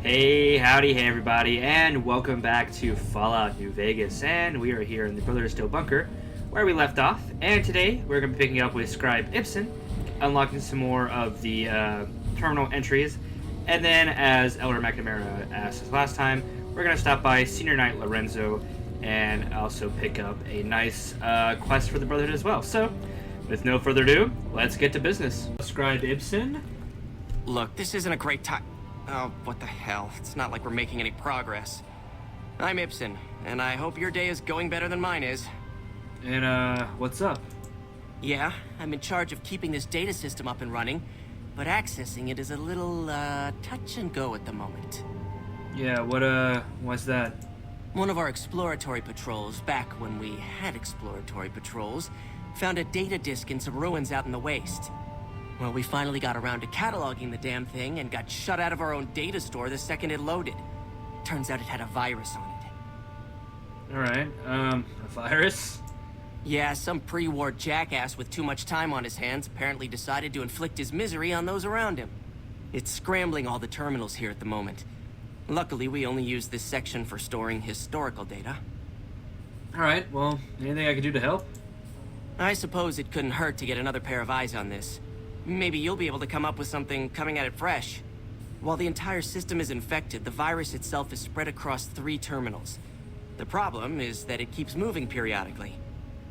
Hey, howdy, hey everybody, and welcome back to Fallout New Vegas. And we are here in the Brotherhood of Steel bunker, where we left off. And today, we're going to be picking up with Scribe Ibsen, unlocking some more of the terminal entries. And then, as Elder McNamara asked us last time, we're going to stop by Senior Knight Lorenzo and also pick up a nice quest for the Brotherhood as well. So, with no further ado, let's get to business. Scribe Ibsen? Look, this isn't a great time. Oh, what the hell? It's not like we're making any progress. I'm Ibsen, and I hope your day is going better than mine is. And, what's up? Yeah, I'm in charge of keeping this data system up and running, but accessing it is a little, touch and go at the moment. Yeah, what's that? One of our exploratory patrols, back when we had exploratory patrols, found a data disk in some ruins out in the waste. Well, we finally got around to cataloging the damn thing and got shut out of our own data store the second it loaded. Turns out it had a virus on it. Alright, a virus? Yeah, some pre-war jackass with too much time on his hands apparently decided to inflict his misery on those around him. It's scrambling all the terminals here at the moment. Luckily, we only use this section for storing historical data. Alright, well, anything I can do to help? I suppose it couldn't hurt to get another pair of eyes on this. Maybe you'll be able to come up with something coming at it fresh. While the entire system is infected, the virus itself is spread across 3 terminals. The problem is that it keeps moving periodically.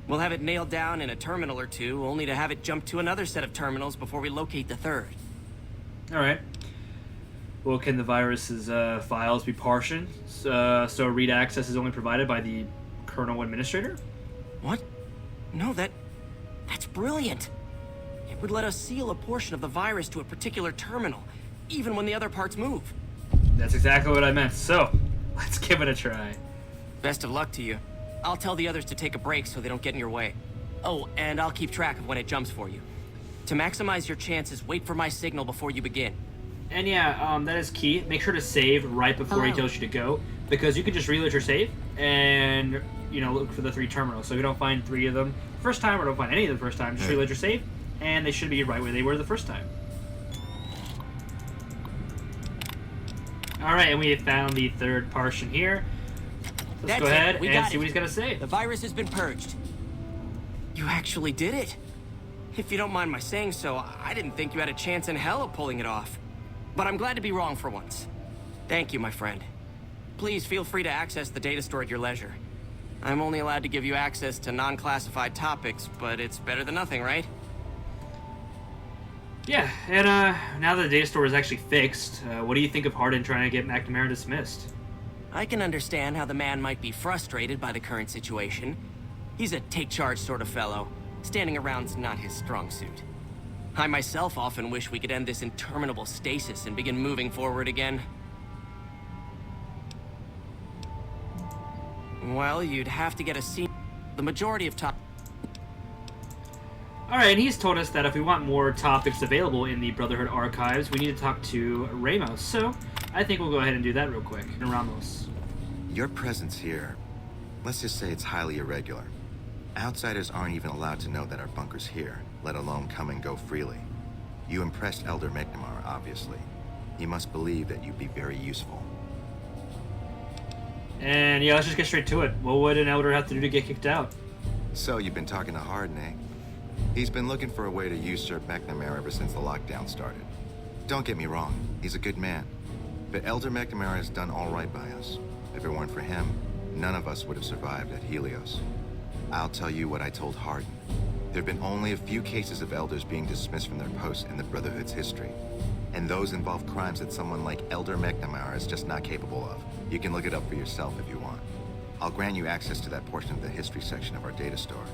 We'll have it nailed down in a terminal or 2, only to have it jump to another set of terminals before we locate the 3rd. Alright. Well, can the virus's files be partitioned, so read access is only provided by the kernel administrator? What? No, that's brilliant. It would let us seal a portion of the virus to a particular terminal, even when the other parts move. That's exactly what I meant, so let's give it a try. Best of luck to you. I'll tell the others to take a break so they don't get in your way. Oh, and I'll keep track of when it jumps for you. To maximize your chances, wait for my signal before you begin. And yeah, that is key. Make sure to save right before he tells you to go, because you can just reload your save and, look for the 3 terminals. So if you don't find 3 of them the first time or don't find any of them the first time, just reload your save, and they should be right where they were the first time. Alright, and we have found the 3rd partition here. Let's go ahead and see what he's gonna say. The virus has been purged. You actually did it. If you don't mind my saying so, I didn't think you had a chance in hell of pulling it off. But I'm glad to be wrong for once. Thank you, my friend. Please feel free to access the data store at your leisure. I'm only allowed to give you access to non-classified topics, but it's better than nothing, right? Yeah, and now that the data store is actually fixed, what do you think of Hardin trying to get McNamara dismissed? I can understand how the man might be frustrated by the current situation. He's a take-charge sort of fellow. Standing around's not his strong suit. I myself often wish we could end this interminable stasis and begin moving forward again. Well, you'd have to get a seat. The majority of Alright, and he's told us that if we want more topics available in the Brotherhood archives, we need to talk to Ramos. So, I think we'll go ahead and do that real quick. And Ramos. Your presence here, let's just say it's highly irregular. Outsiders aren't even allowed to know that our bunker's here, let alone come and go freely. You impressed Elder McNamara, obviously. He must believe that you'd be very useful. And yeah, let's just get straight to it. What would an Elder have to do to get kicked out? So, you've been talking to Hardin, eh? He's been looking for a way to usurp McNamara ever since the lockdown started. Don't get me wrong, he's a good man. But Elder McNamara has done all right by us. If it weren't for him, none of us would have survived at Helios. I'll tell you what I told Hardin. There have been only a few cases of elders being dismissed from their posts in the Brotherhood's history. And those involve crimes that someone like Elder McNamara is just not capable of. You can look it up for yourself if you want. I'll grant you access to that portion of the history section of our data store.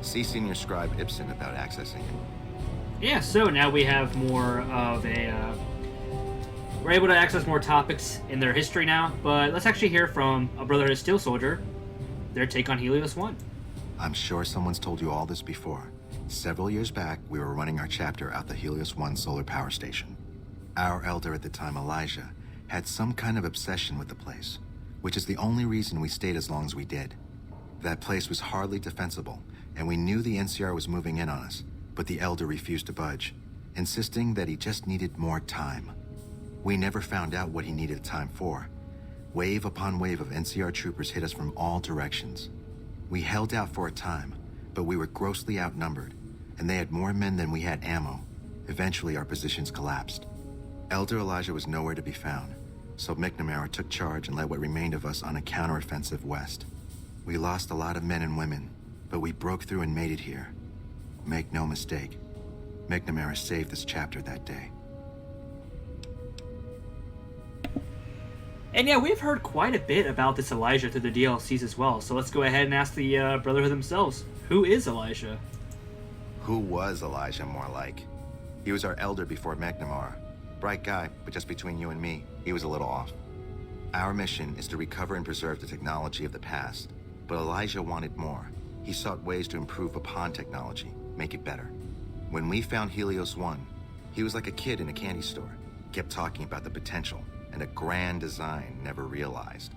See Senior Scribe Ibsen about accessing it. Yeah, so now we have more of a... we're able to access more topics in their history now, but let's actually hear from a Brotherhood of Steel soldier, their take on Helios 1. I'm sure someone's told you all this before. Several years back, we were running our chapter out the Helios 1 solar power station. Our elder at the time, Elijah, had some kind of obsession with the place, which is the only reason we stayed as long as we did. That place was hardly defensible, and we knew the N.C.R. was moving in on us, but the elder refused to budge, insisting that he just needed more time. We never found out what he needed time for. Wave upon wave of N.C.R. troopers hit us from all directions. We held out for a time, but we were grossly outnumbered, and they had more men than we had ammo. Eventually, our positions collapsed. Elder Elijah was nowhere to be found, so McNamara took charge and led what remained of us on a counteroffensive west. We lost a lot of men and women, but we broke through and made it here. Make no mistake, McNamara saved this chapter that day. And yeah, we've heard quite a bit about this Elijah through the DLCs as well, so let's go ahead and ask the Brotherhood themselves. Who is Elijah? Who was Elijah, more like? He was our elder before McNamara. Bright guy, but just between you and me, he was a little off. Our mission is to recover and preserve the technology of the past, but Elijah wanted more. He sought ways to improve upon technology, make it better. When we found Helios 1, he was like a kid in a candy store. Kept talking about the potential and a grand design never realized.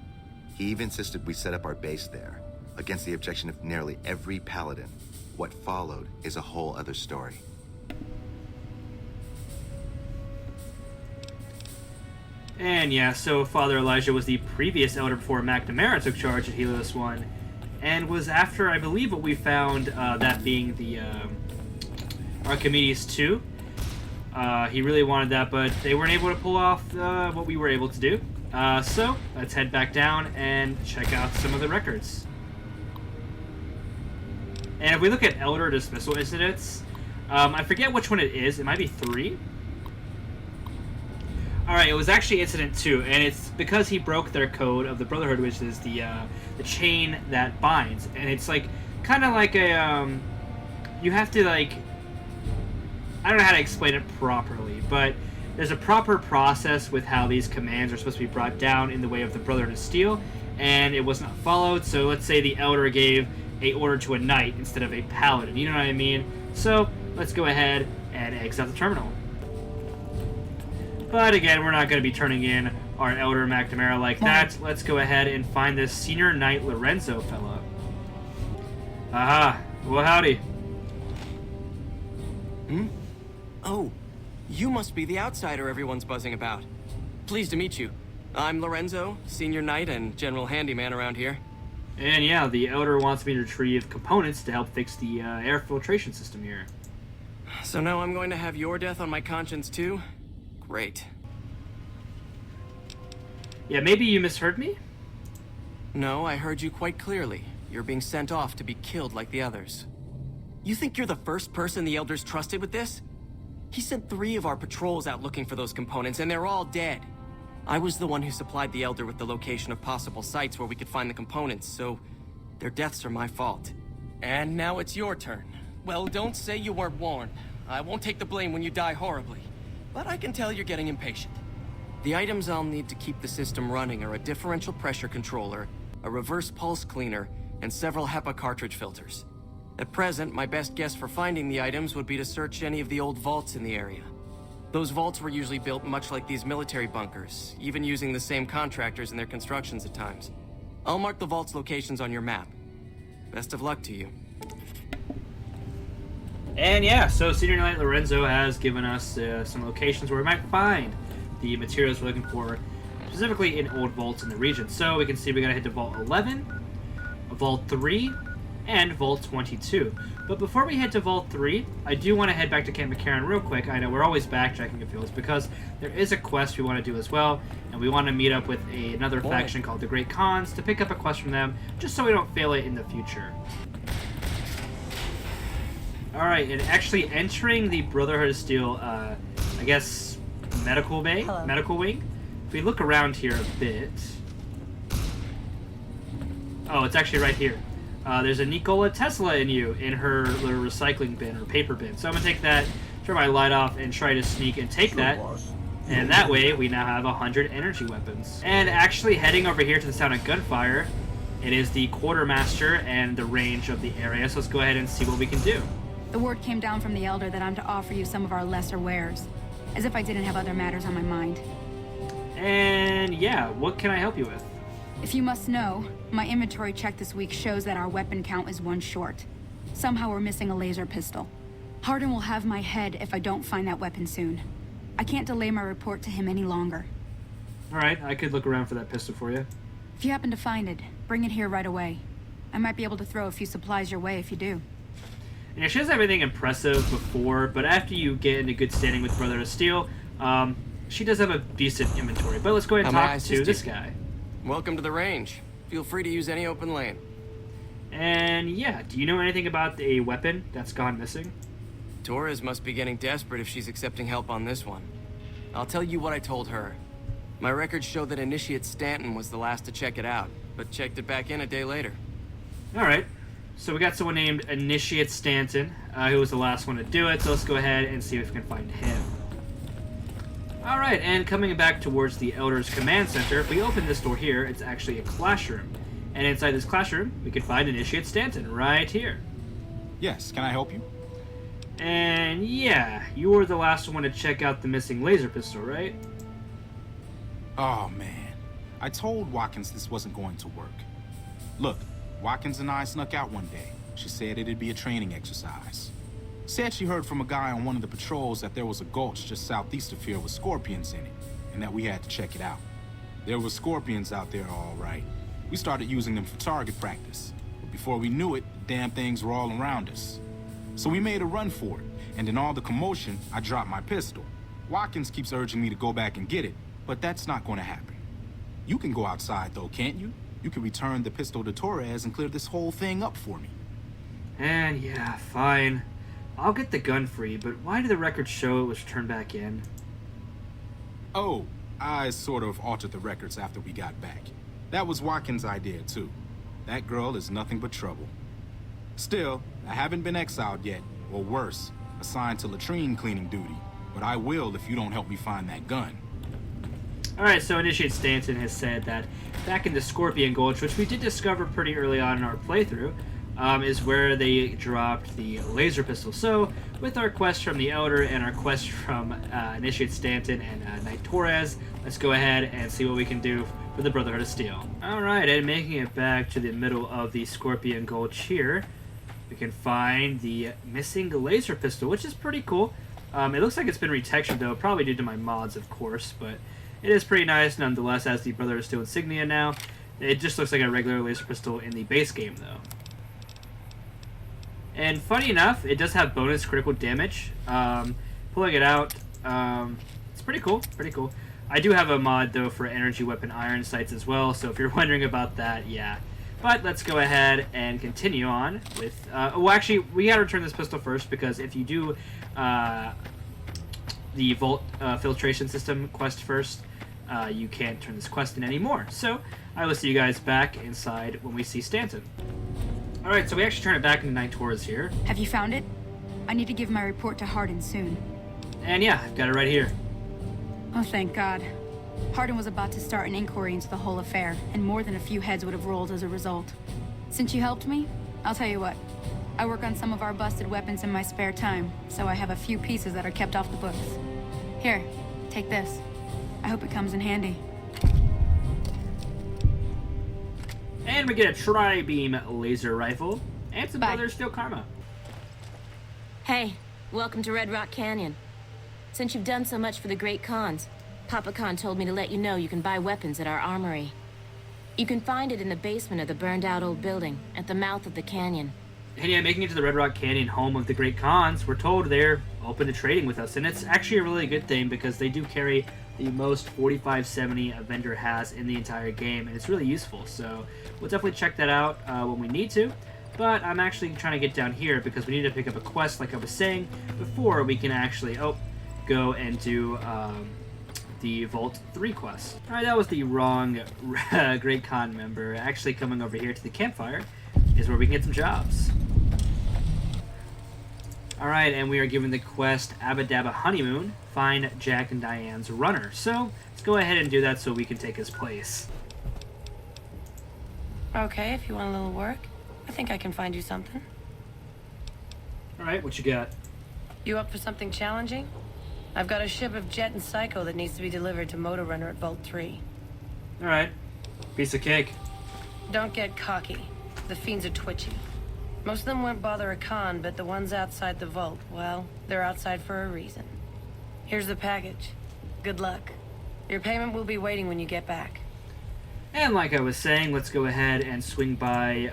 He even insisted we set up our base there, against the objection of nearly every paladin. What followed is a whole other story. And yeah, so Father Elijah was the previous elder before McNamara took charge at Helios 1, and was after, I believe, what we found, that being the Archimedes 2. He really wanted that, but they weren't able to pull off what we were able to do. So let's head back down and check out some of the records. And if we look at Elder Dismissal Incidents, I forget which one it is. It might be 3. Alright, it was actually Incident 2, and it's because he broke their code of the Brotherhood, which is the chain that binds. And it's like, kind of like a, you have to, like, I don't know how to explain it properly, but there's a proper process with how these commands are supposed to be brought down in the way of the Brotherhood of Steel, and it was not followed. So let's say the Elder gave a order to a knight instead of a paladin, you know what I mean? So let's go ahead and exit the terminal. But again, we're not going to be turning in our Elder McNamara like that. Let's go ahead and find this Senior Knight Lorenzo fella. Aha, well howdy. Oh, you must be the outsider everyone's buzzing about. Pleased to meet you. I'm Lorenzo, Senior Knight and General Handyman around here. And yeah, the Elder wants me to retrieve components to help fix the air filtration system here. So now I'm going to have your death on my conscience too? Great. Yeah, maybe you misheard me? No, I heard you quite clearly. You're being sent off to be killed like the others. You think you're the first person the Elders trusted with this? He sent 3 of our patrols out looking for those components, and they're all dead. I was the one who supplied the Elder with the location of possible sites where we could find the components, so their deaths are my fault. And now it's your turn. Well, don't say you weren't warned. I won't take the blame when you die horribly. But I can tell you're getting impatient. The items I'll need to keep the system running are a differential pressure controller, a reverse pulse cleaner, and several HEPA cartridge filters. At present, my best guess for finding the items would be to search any of the old vaults in the area. Those vaults were usually built much like these military bunkers, even using the same contractors in their constructions at times. I'll mark the vault's locations on your map. Best of luck to you. And yeah, so Senior Knight Lorenzo has given us some locations where we might find the materials we're looking for, specifically in old vaults in the region. So we can see we gotta head to Vault 11, Vault 3, and Vault 22. But before we head to Vault 3, I do want to head back to Camp McCarran real quick. I know we're always backtracking, it feels, because there is a quest we want to do as well, and we want to meet up with another faction called the Great Khans to pick up a quest from them, just so we don't fail it in the future. Alright, and actually entering the Brotherhood of Steel, I guess, medical bay? Hello. Medical wing? If we look around here a bit... Oh, it's actually right here. There's a Nikola Tesla in her little recycling bin or paper bin. So I'm going to take that, turn my light off, and try to sneak and take that. And that way, we now have 100 energy weapons. And actually heading over here to the sound of gunfire, it is the quartermaster and the range of the area. So let's go ahead and see what we can do. The word came down from the Elder that I'm to offer you some of our lesser wares. As if I didn't have other matters on my mind. And yeah, what can I help you with? If you must know, my inventory check this week shows that our weapon count is 1 short. Somehow we're missing a laser pistol. Hardin will have my head if I don't find that weapon soon. I can't delay my report to him any longer. Alright, I could look around for that pistol for you. If you happen to find it, bring it here right away. I might be able to throw a few supplies your way if you do. Yeah, she doesn't have anything impressive before, but after you get into good standing with Brotherhood of Steel, she does have a decent inventory. But let's go ahead and talk to this guy. Welcome to the range. Feel free to use any open lane. And yeah, do you know anything about a weapon that's gone missing? Torres must be getting desperate if she's accepting help on this one. I'll tell you what I told her. My records show that Initiate Stanton was the last to check it out, but checked it back in a day later. Alright, so we got someone named Initiate Stanton, who was the last one to do it, so let's go ahead and see if we can find him. Alright, and coming back towards the Elder's Command Center, if we open this door here, it's actually a classroom. And inside this classroom, we can find Initiate Stanton right here. Yes, can I help you? And yeah, you were the last one to check out the missing laser pistol, right? Oh man, I told Watkins this wasn't going to work. Look, Watkins and I snuck out one day. She said it'd be a training exercise. Said she heard from a guy on one of the patrols that there was a gulch just southeast of here with scorpions in it, and that we had to check it out. There were scorpions out there, all right. We started using them for target practice, but before we knew it, the damn things were all around us. So we made a run for it, and in all the commotion, I dropped my pistol. Watkins keeps urging me to go back and get it, but that's not going to happen. You can go outside, though, can't you? You can return the pistol to Torres and clear this whole thing up for me. And yeah, fine. I'll get the gun free, but why did the records show it was turned back in? Oh, I sort of altered the records after we got back. That was Watkins' idea, too. That girl is nothing but trouble. Still, I haven't been exiled yet, or worse, assigned to latrine cleaning duty. But I will if you don't help me find that gun. Alright, so Initiate Stanton has said that back in the Scorpion Gulch, which we did discover pretty early on in our playthrough, is where they dropped the laser pistol. So, with our quest from the Elder and our quest from Initiate Stanton and Knight Torres, let's go ahead and see what we can do for the Brotherhood of Steel. Alright, and making it back to the middle of the Scorpion Gulch here, we can find the missing laser pistol, which is pretty cool. It looks like it's been retextured, though, probably due to my mods, of course, but it is pretty nice, nonetheless, as the Brotherhood of Steel insignia now. It just looks like a regular laser pistol in the base game, though. And funny enough, it does have bonus critical damage. Pulling it out, it's pretty cool, pretty cool. I do have a mod, though, for energy weapon iron sights as well, so if you're wondering about that, yeah. But let's go ahead and continue on with... well, actually, we gotta return this pistol first, because if you do the Vault filtration system quest first, you can't turn this quest in anymore. So, I will see you guys back inside when we see Stanton. Alright, so we actually turn it back into Knight Torres here. Have you found it? I need to give my report to Hardin soon. And yeah, I've got it right here. Oh, thank God. Hardin was about to start an inquiry into the whole affair, and more than a few heads would have rolled as a result. Since you helped me, I'll tell you what. I work on some of our busted weapons in my spare time, so I have a few pieces that are kept off the books. Here, take this. I hope it comes in handy. And we get a tri-beam laser rifle, and some Brotherhood of Steel Karma. Hey, welcome to Red Rock Canyon. Since you've done so much for the Great Khans, Papa Khan told me to let you know you can buy weapons at our armory. You can find it in the basement of the burned-out old building, at the mouth of the canyon. And yeah, making it to the Red Rock Canyon, home of the Great Khans, we're told they're open to trading with us, and it's actually a really good thing because they do carry the most 4570 a vendor has in the entire game, and it's really useful, so we'll definitely check that out when we need to. But I'm actually trying to get down here because we need to pick up a quest, like I was saying, before we can actually, go and do the Vault 3 quest. Alright, that was the wrong Great Khan member. Actually coming over here to the campfire is where we can get some jobs. Alright, and we are given the quest Abadabba Honeymoon, find Jack and Diane's runner. So, let's go ahead and do that so we can take his place. Okay, if you want a little work, I think I can find you something. Alright, what you got? You up for something challenging? I've got a ship of Jet and Psycho that needs to be delivered to Motor Runner at Vault 3. Alright, piece of cake. Don't get cocky. The fiends are twitchy. Most of them won't bother a Khan, but the ones outside the vault, well, they're outside for a reason. Here's the package. Good luck. Your payment will be waiting when you get back. And like I was saying, let's go ahead and swing by,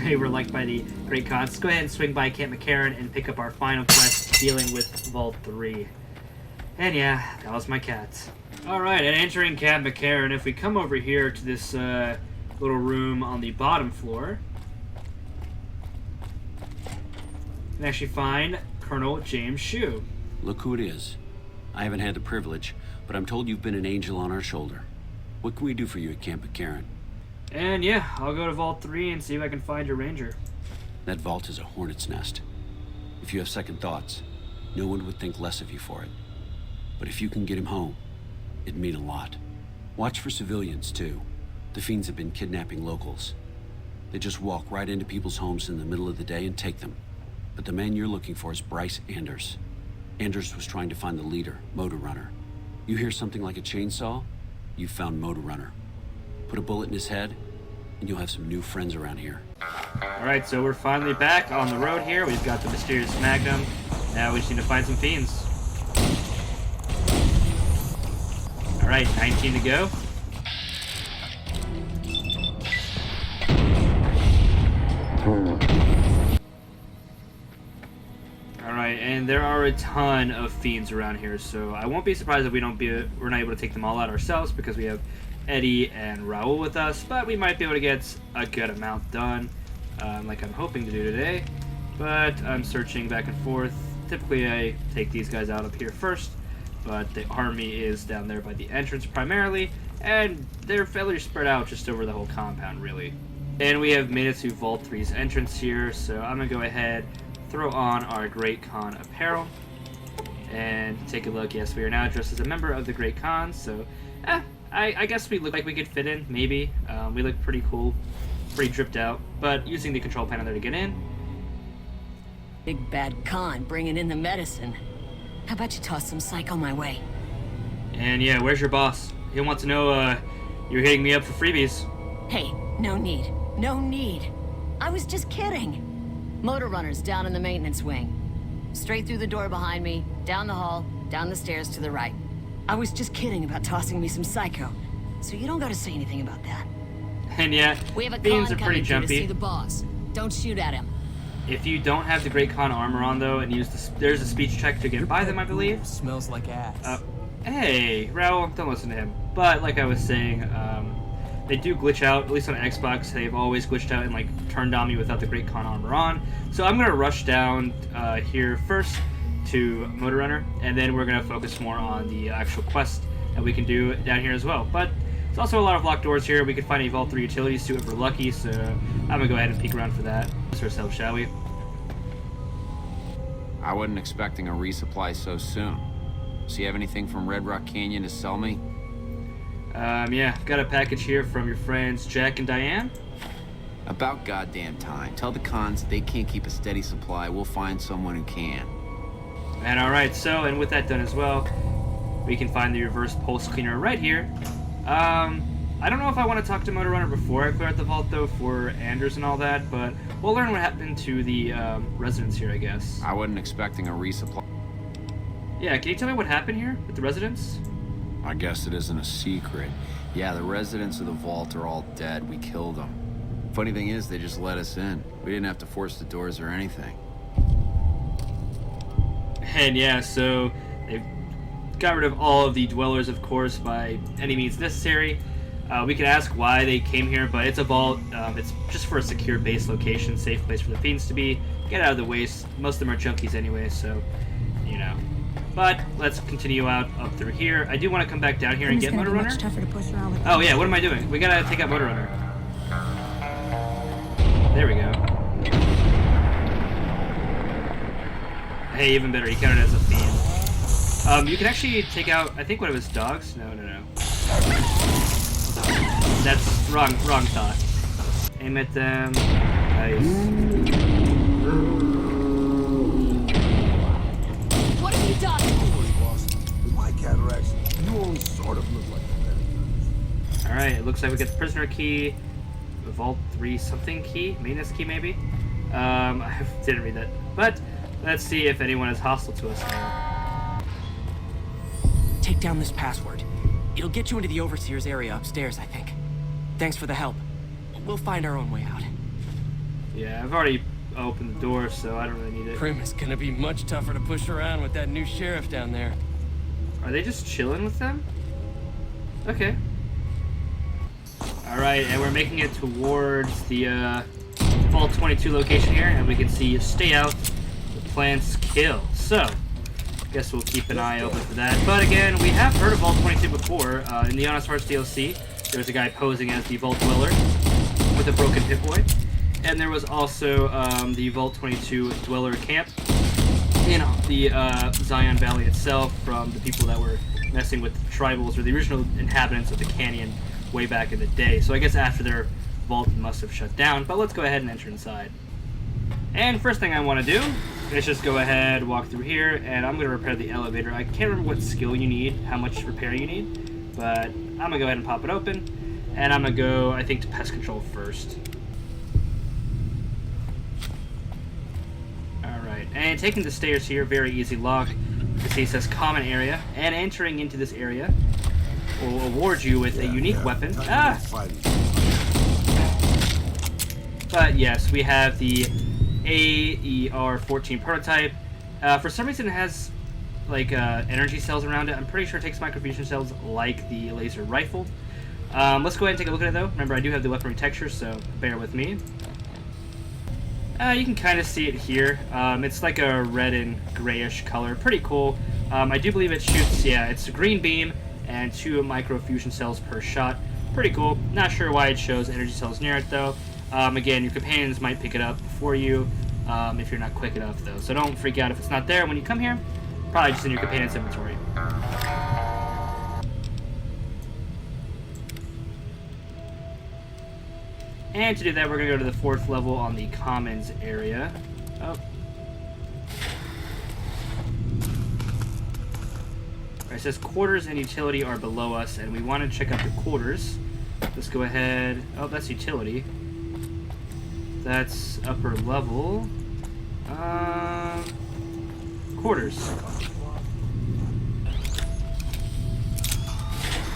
we were liked by the Great Khans. Let's go ahead and swing by Camp McCarran and pick up our final quest dealing with Vault 3. And yeah, that was my cat. Alright, and entering Camp McCarran, if we come over here to this little room on the bottom floor, you can actually find Colonel James Shue. Look who it is. I haven't had the privilege, but I'm told you've been an angel on our shoulder. What can we do for you at Camp McCarran? And yeah, I'll go to Vault 3 and see if I can find your ranger. That vault is a hornet's nest. If you have second thoughts, no one would think less of you for it. But if you can get him home, it'd mean a lot. Watch for civilians, too. The fiends have been kidnapping locals. They just walk right into people's homes in the middle of the day and take them. But the man you're looking for is Bryce Anders. Anders was trying to find the leader, Motor Runner. You hear something like a chainsaw? You've found Motor Runner. Put a bullet in his head, and you'll have some new friends around here. Alright, so we're finally back on the road here. We've got the mysterious Magnum. Now we just need to find some fiends. Alright, 19 to go. Alright, and there are a ton of fiends around here, so I won't be surprised if we're not able to take them all out ourselves because we have Eddie and Raul with us, but we might be able to get a good amount done, like I'm hoping to do today. But I'm searching back and forth. Typically I take these guys out up here first, but the army is down there by the entrance primarily, and they're fairly spread out just over the whole compound, really. And we have made it to Vault 3's entrance here, so I'm going to go ahead, throw on our Great Khan apparel, and take a look. Yes, we are now dressed as a member of the Great Khan, so I guess we look like we could fit in, maybe. We look pretty cool, pretty dripped out, but using the control panel there to get in. Big bad Khan bringing in the medicine. How about you toss some psycho my way? And yeah, where's your boss? He wants to know you're hitting me up for freebies. Hey, no need. No need. I was just kidding. Motor Runner's down in the maintenance wing. Straight through the door behind me, down the hall, down the stairs to the right. I was just kidding about tossing me some psycho, so you don't gotta say anything about that. And yeah, We have a fiends Khan are pretty coming through to see jumpy. the boss. Don't shoot at him. If you don't have the Great Khan armor on though, and use there's a speech check to get by them, I believe. Smells like ass. Hey, Raul, don't listen to him. But like I was saying, they do glitch out, at least on Xbox. They've always glitched out and like turned on me without the Great Khan armor on. So I'm gonna rush down here first to Motor Runner, and then we're gonna focus more on the actual quest that we can do down here as well. But there's also a lot of locked doors here. We could find a Vault 3 utility suit if we're lucky, so I'm gonna go ahead and peek around for that ourselves, shall we? I wasn't expecting a resupply so soon. So you have anything from Red Rock Canyon to sell me? Yeah, I've got a package here from your friends Jack and Diane. About goddamn time. Tell the cons they can't keep a steady supply. We'll find someone who can. And alright, so, and with that done as well, we can find the reverse pulse cleaner right here. I don't know if I want to talk to Motor Runner before I clear out the vault, though, for Anders and all that, but we'll learn what happened to the residents here, I guess. I wasn't expecting a resupply. Yeah, can you tell me what happened here with the residents? I guess it isn't a secret. Yeah, the residents of the vault are all dead. We killed them. Funny thing is, they just let us in. We didn't have to force the doors or anything. And yeah, so they've got rid of all of the dwellers, of course, by any means necessary. We could ask why they came here, but it's a vault. It's just for a secure base location, safe place for the fiends to be. Get out of the way. Most of them are junkies anyway, so, you know. But let's continue out up through here. I do want to come back down here and get Motor Runner. Oh yeah, what am I doing? We gotta take out Motor Runner. There we go. Hey, even better, he counted as a fiend. You can actually take out, I think, one of his dogs. No. That's wrong thought. Aim at them. Nice. What have you done? With my cataracts, you only sort of look like the Alright, it looks like we get the prisoner key, the Vault 3 something key, maintenance key maybe? I didn't read that. But let's see if anyone is hostile to us now. down this password. It'll get you into the Overseer's area upstairs, I think. Thanks for the help. We'll find our own way out. Yeah, I've already opened the door, so I don't really need it. Prim is gonna be much tougher to push around with that new sheriff down there. Are they just chilling with them? Okay. Alright, and we're making it towards the Vault 22 location here, and we can see stay out, the plants kill. So, guess we'll keep an eye open for that. But again, we have heard of Vault 22 before. In the Honest Hearts DLC, there was a guy posing as the Vault Dweller with a broken Pip-Boy. And there was also the Vault 22 Dweller camp in the Zion Valley itself from the people that were messing with the tribals or the original inhabitants of the canyon way back in the day. So I guess after their vault must have shut down, but let's go ahead and enter inside. And first thing I want to do is just go ahead, walk through here, and I'm going to repair the elevator. I can't remember what skill you need, how much repair you need, but I'm going to go ahead and pop it open, and I'm going to go, I think, to pest control first. Alright, and taking the stairs here, very easy lock. You see it says common area, and entering into this area will award you with a unique weapon. But yes, we have the AER-14 prototype. For some reason it has like energy cells around it. I'm pretty sure it takes microfusion cells like the laser rifle. Let's go ahead and take a look at it though. Remember, I do have the weaponry texture, so bear with me. You can kind of see it here. It's like a red and grayish color. Pretty cool. I do believe it shoots, yeah, it's a green beam and 2 microfusion cells per shot. Pretty cool. Not sure why it shows energy cells near it though. Again, your companions might pick it up for you if you're not quick enough though. So don't freak out if it's not there when you come here. Probably just in your companion's inventory. And to do that, we're going to go to the 4th level on the commons area. Oh. It says quarters and utility are below us, and we want to check out the quarters. Let's go ahead. Oh, that's utility. That's upper level. Quarters.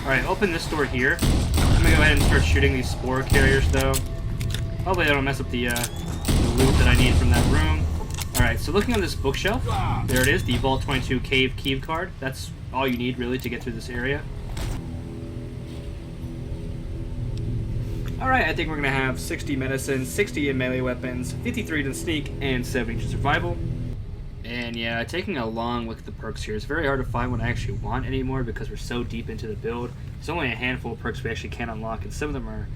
Alright, open this door here. I'm gonna go ahead and start shooting these spore carriers, though. Hopefully I don't mess up the loot that I need from that room. Alright, so looking on this bookshelf, there it is, the Vault 22 Cave Key card. That's all you need, really, to get through this area. Alright, I think we're gonna have 60 medicine, 60 in melee weapons, 53 to sneak, and 70 to survival. And yeah, taking a long look at the perks here, it's very hard to find what I actually want anymore because we're so deep into the build. There's only a handful of perks we actually can unlock, and some of them are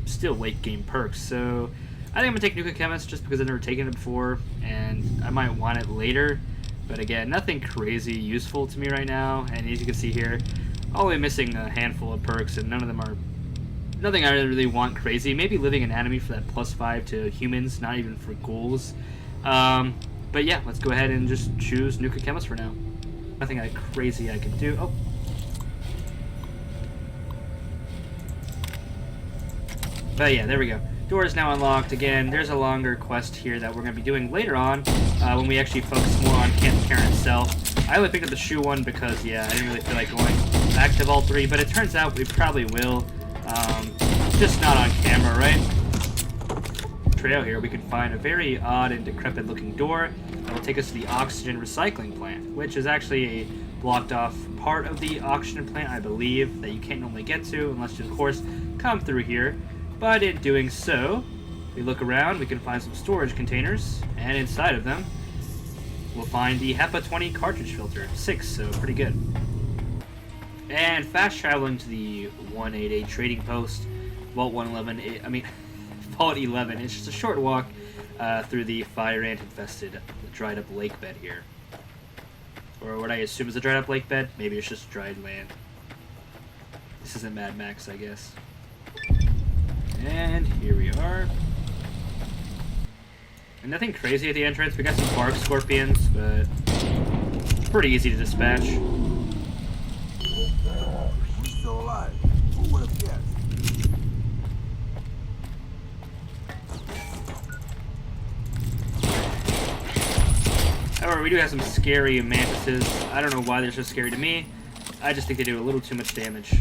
still late game perks. So I think I'm gonna take Nuka Chemist just because I've never taken it before, and I might want it later. But again, nothing crazy useful to me right now. And as you can see here, only missing a handful of perks, and none of them are nothing I really want crazy. Maybe Living Anatomy for that +5 to humans, not even for ghouls. But yeah, let's go ahead and just choose Nuka Chemist for now. Nothing crazy I can do. Oh. But yeah, there we go. Door is now unlocked. Again, there's a longer quest here that we're going to be doing later on when we actually focus more on Camp Karen itself. I only picked up the shoe one because, yeah, I didn't really feel like going back to Vault 3, but it turns out we probably will. Just not on camera, right? Trail here, we can find a very odd and decrepit looking door that will take us to the oxygen recycling plant, which is actually a blocked off part of the oxygen plant, I believe, that you can't normally get to unless you, of course, come through here. But in doing so, we look around, we can find some storage containers, and inside of them, we'll find the HEPA 20 cartridge filter, 6, so pretty good. And fast traveling to the 188 trading post, Vault 111, Vault 11. It's just a short walk through the fire ant infested dried up lake bed here. Or what I assume is a dried up lake bed. Maybe it's just dried land. This isn't Mad Max, I guess. And here we are. And nothing crazy at the entrance. We got some bark scorpions, but pretty easy to dispatch. We're still alive. Who would have guessed? However, we do have some scary mantises. I don't know why they're so scary to me. I just think they do a little too much damage.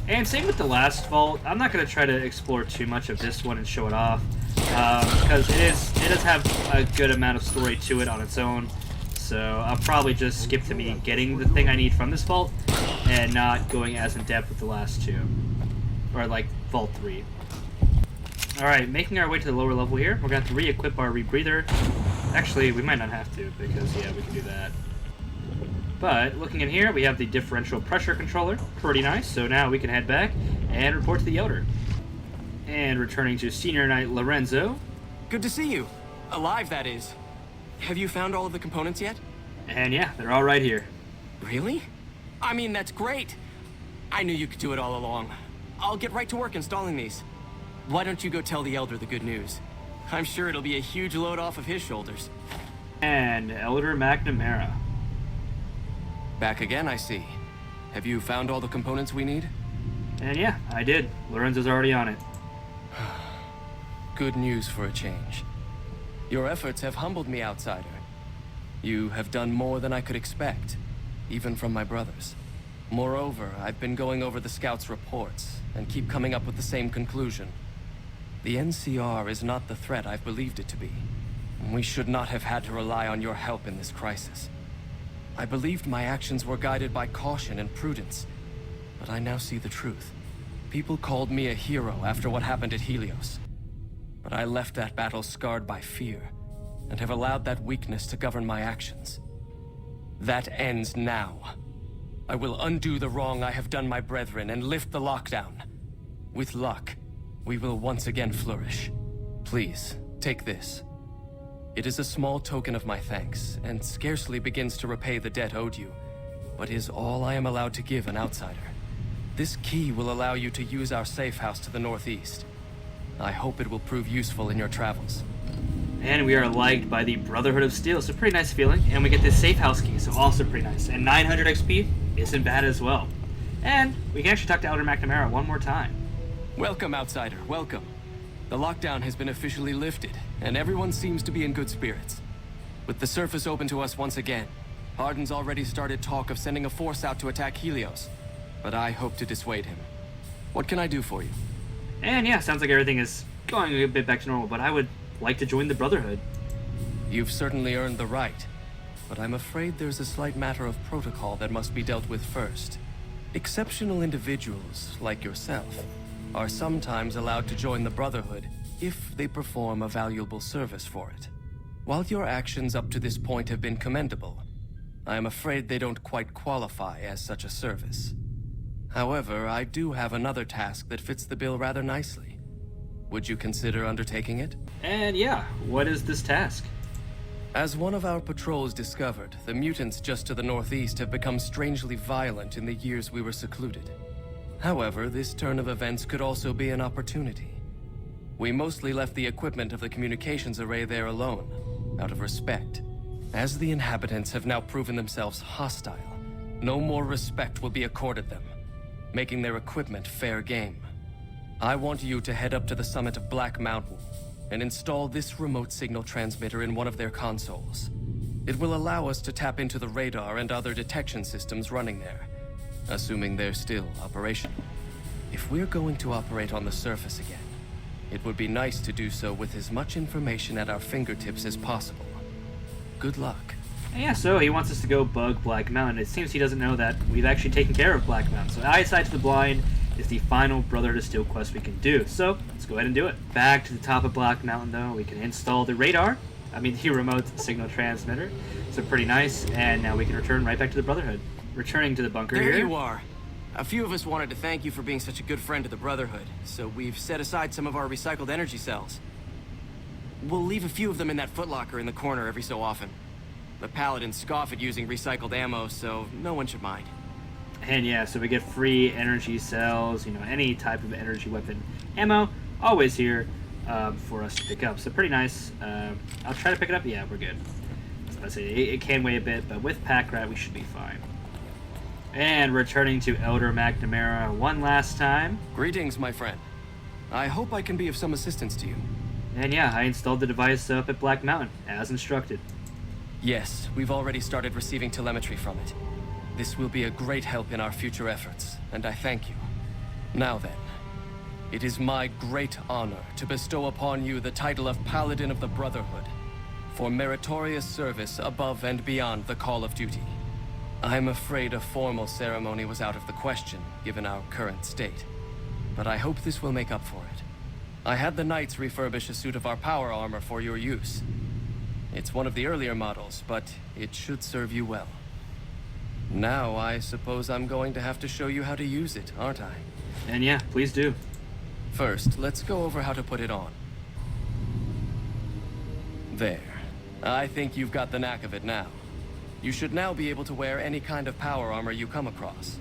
And same with the last vault. I'm not going to try to explore too much of this one and show it off, because it does have a good amount of story to it on its own. So I'll probably just skip to me getting the thing I need from this vault and not going as in depth with the last two, or like vault 3. All right, making our way to the lower level here. We're going to have to re-equip our rebreather. Actually, we might not have to, because yeah, we can do that. But looking in here, we have the differential pressure controller. Pretty nice. So now we can head back and report to the Elder. And returning to Senior Knight Lorenzo. Good to see you. Alive, that is. Have you found all of the components yet? And yeah, they're all right here. Really? I mean, that's great. I knew you could do it all along. I'll get right to work installing these. Why don't you go tell the Elder the good news? I'm sure it'll be a huge load off of his shoulders. And Elder McNamara. Back again, I see. Have you found all the components we need? And yeah, I did. Lorenzo's already on it. Good news for a change. Your efforts have humbled me, outsider. You have done more than I could expect, even from my brothers. Moreover, I've been going over the scouts' reports, and keep coming up with the same conclusion. The N.C.R. is not the threat I've believed it to be. We should not have had to rely on your help in this crisis. I believed my actions were guided by caution and prudence, but I now see the truth. People called me a hero after what happened at Helios. But I left that battle scarred by fear, and have allowed that weakness to govern my actions. That ends now. I will undo the wrong I have done my brethren and lift the lockdown. With luck, we will once again flourish. Please, take this. It is a small token of my thanks, and scarcely begins to repay the debt owed you, but is all I am allowed to give an outsider. This key will allow you to use our safe house to the northeast. I hope it will prove useful in your travels. And we are liked by the Brotherhood of Steel, so pretty nice feeling. And we get this safe house key, so also pretty nice. And 900 XP isn't bad as well. And we can actually talk to Elder McNamara one more time. Welcome, outsider, welcome. The lockdown has been officially lifted, and everyone seems to be in good spirits. With the surface open to us once again, Hardin's already started talk of sending a force out to attack Helios, but I hope to dissuade him. What can I do for you? And yeah, sounds like everything is going a bit back to normal, but I would like to join the Brotherhood. You've certainly earned the right, but I'm afraid there's a slight matter of protocol that must be dealt with first. Exceptional individuals, like yourself, are sometimes allowed to join the Brotherhood if they perform a valuable service for it. While your actions up to this point have been commendable, I am afraid they don't quite qualify as such a service. However, I do have another task that fits the bill rather nicely. Would you consider undertaking it? And yeah, what is this task? As one of our patrols discovered, the mutants just to the northeast have become strangely violent in the years we were secluded. However, this turn of events could also be an opportunity. We mostly left the equipment of the communications array there alone, out of respect. As the inhabitants have now proven themselves hostile, no more respect will be accorded them, making their equipment fair game. I want you to head up to the summit of Black Mountain and install this remote signal transmitter in one of their consoles. It will allow us to tap into the radar and other detection systems running there, assuming they're still operational. If we're going to operate on the surface again, it would be nice to do so with as much information at our fingertips as possible. Good luck. Yeah, so he wants us to go bug Black Mountain. It seems he doesn't know that we've actually taken care of Black Mountain. So Eyesight to the Blind is the final Brotherhood of Steel quest we can do. So let's go ahead and do it. Back to the top of Black Mountain, though, we can install the radar. The remote signal transmitter. So pretty nice. And now we can return right back to the Brotherhood. Returning to the bunker there here. There you are. A few of us wanted to thank you for being such a good friend to the Brotherhood, so we've set aside some of our recycled energy cells. We'll leave a few of them in that footlocker in the corner every so often. The Paladins scoff at using recycled ammo, so no one should mind. And yeah, so we get free energy cells, any type of energy weapon ammo, always here for us to pick up. So pretty nice. I'll try to pick it up. Yeah, we're good. So I say it can weigh a bit, but with Pack Rat, we should be fine. And returning to Elder McNamara one last time. Greetings, my friend. I hope I can be of some assistance to you. And yeah, I installed the device up at Black Mountain, as instructed. Yes, we've already started receiving telemetry from it. This will be a great help in our future efforts, and I thank you. Now then, it is my great honor to bestow upon you the title of Paladin of the Brotherhood, for meritorious service above and beyond the call of duty. I'm afraid a formal ceremony was out of the question, given our current state. But I hope this will make up for it. I had the Knights refurbish a suit of our power armor for your use. It's one of the earlier models, but it should serve you well. Now, I suppose I'm going to have to show you how to use it, aren't I? And yeah, please do. First, let's go over how to put it on. There. I think you've got the knack of it now. You should now be able to wear any kind of power armor you come across.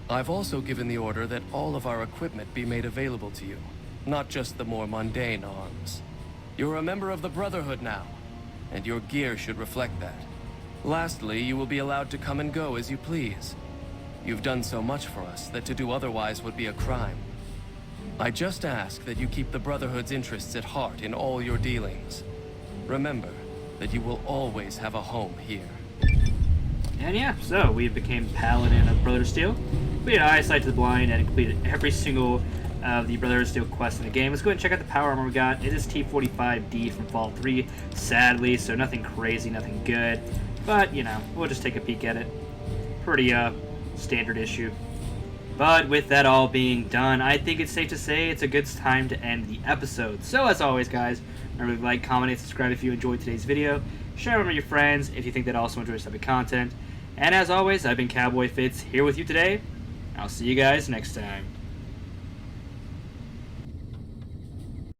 I've also given the order that all of our equipment be made available to you, not just the more mundane arms. You're a member of the Brotherhood now, and your gear should reflect that. Lastly, you will be allowed to come and go as you please. You've done so much for us that to do otherwise would be a crime. I just ask that you keep the Brotherhood's interests at heart in all your dealings. Remember that you will always have a home here. And yeah, so we became Paladin of Brotherhood of Steel. We had Eyesight to the Blind and completed every single of the Brotherhood of Steel quests in the game. Let's go ahead and check out the power armor we got. It is T45D from Fallout 3, sadly, so nothing crazy, nothing good. But, you know, we'll just take a peek at it. Pretty, standard issue. But with that all being done, I think it's safe to say it's a good time to end the episode. So as always, guys, remember to like, comment, and subscribe if you enjoyed today's video. Share it with your friends if you think they'd also enjoy this type of content. And as always, I've been Cowboy Fitz here with you today. I'll see you guys next time.